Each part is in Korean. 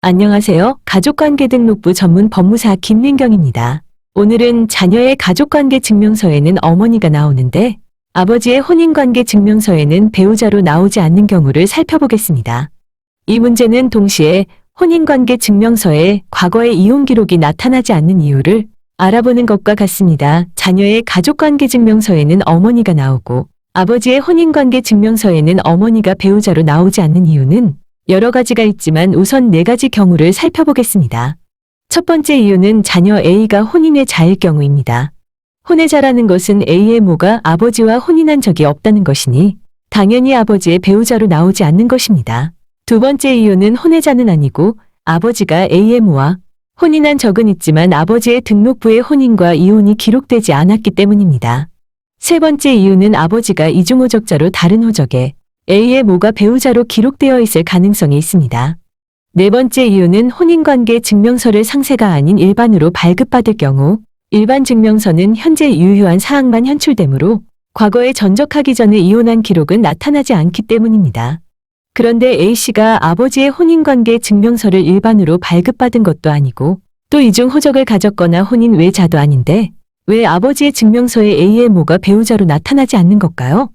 안녕하세요. 가족관계 등록부 전문 법무사 김민경입니다. 오늘은 자녀의 가족관계 증명서에는 어머니가 나오는데 아버지의 혼인관계 증명서에는 배우자로 나오지 않는 경우를 살펴보겠습니다. 이 문제는 동시에 혼인관계 증명서에 과거의 이혼 기록이 나타나지 않는 이유를 알아보는 것과 같습니다. 자녀의 가족관계 증명서에는 어머니가 나오고 아버지의 혼인관계 증명서에는 어머니가 배우자로 나오지 않는 이유는 여러 가지가 있지만 우선 4가지 경우를 살펴보겠습니다. 첫 번째 이유는 자녀 A가 혼인의 자일 경우입니다. 혼외자라는 것은 A의 모가 아버지와 혼인한 적이 없다는 것이니 당연히 아버지의 배우자로 나오지 않는 것입니다. 두 번째 이유는 혼외자는 아니고 아버지가 A의 모와 혼인한 적은 있지만 아버지의 등록부에 혼인과 이혼이 기록되지 않았기 때문입니다. 세 번째 이유는 아버지가 이중호적자로 다른 호적에 A의 모가 배우자로 기록되어 있을 가능성이 있습니다. 네 번째 이유는 혼인관계 증명서를 상세가 아닌 일반으로 발급받을 경우 일반 증명서는 현재 유효한 사항만 현출되므로 과거에 전적하기 전에 이혼한 기록은 나타나지 않기 때문입니다. 그런데 A씨가 아버지의 혼인관계 증명서를 일반으로 발급받은 것도 아니고 또 이중호적을 가졌거나 혼인 외자도 아닌데 왜 아버지의 증명서에 A의 모가 배우자로 나타나지 않는 걸까요?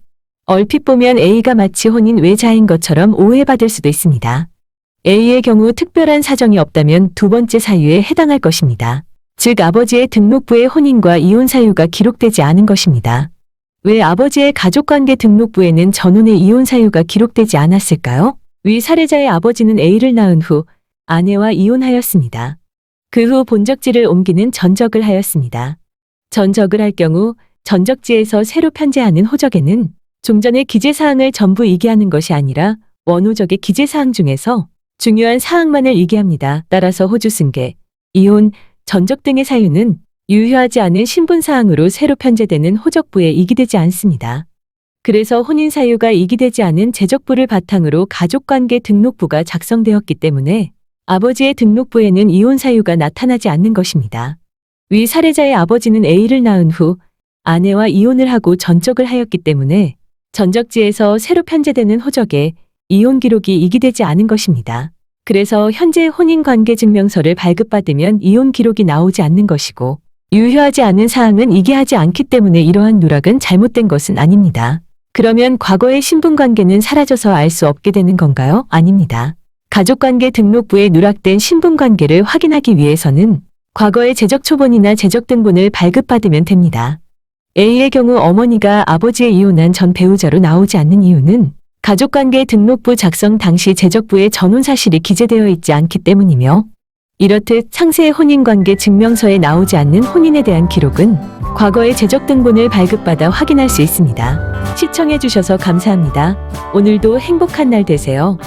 얼핏 보면 A가 마치 혼인 외자인 것처럼 오해받을 수도 있습니다. A의 경우 특별한 사정이 없다면 두 번째 사유에 해당할 것입니다. 즉 아버지의 등록부에 혼인과 이혼 사유가 기록되지 않은 것입니다. 왜 아버지의 가족관계 등록부에는 전혼의 이혼 사유가 기록되지 않았을까요? 위 사례자의 아버지는 A를 낳은 후 아내와 이혼하였습니다. 그 후 본적지를 옮기는 전적을 하였습니다. 전적을 할 경우 전적지에서 새로 편제하는 호적에는 종전의 기재사항을 전부 이기하는 것이 아니라 원호적의 기재사항 중에서 중요한 사항만을 이기합니다. 따라서 호주 승계, 이혼, 전적 등의 사유는 유효하지 않은 신분사항으로 새로 편제되는 호적부에 이기되지 않습니다. 그래서 혼인 사유가 이기되지 않은 제적부를 바탕으로 가족관계 등록부가 작성되었기 때문에 아버지의 등록부에는 이혼 사유가 나타나지 않는 것입니다. 위 사례자의 아버지는 A를 낳은 후 아내와 이혼을 하고 전적을 하였기 때문에 전적지에서 새로 편제되는 호적에 이혼 기록이 이기되지 않은 것입니다. 그래서 현재 혼인관계 증명서를 발급받으면 이혼 기록이 나오지 않는 것이고 유효하지 않은 사항은 이기하지 않기 때문에 이러한 누락은 잘못된 것은 아닙니다. 그러면 과거의 신분관계는 사라져서 알 수 없게 되는 건가요? 아닙니다. 가족관계 등록부에 누락된 신분관계를 확인하기 위해서는 과거의 제적초본이나 제적등본을 발급받으면 됩니다. A의 경우 어머니가 아버지의 이혼한 전 배우자로 나오지 않는 이유는 가족관계 등록부 작성 당시 제적부에 전혼 사실이 기재되어 있지 않기 때문이며 이렇듯 상세의 혼인관계 증명서에 나오지 않는 혼인에 대한 기록은 과거의 제적등본을 발급받아 확인할 수 있습니다. 시청해주셔서 감사합니다. 오늘도 행복한 날 되세요.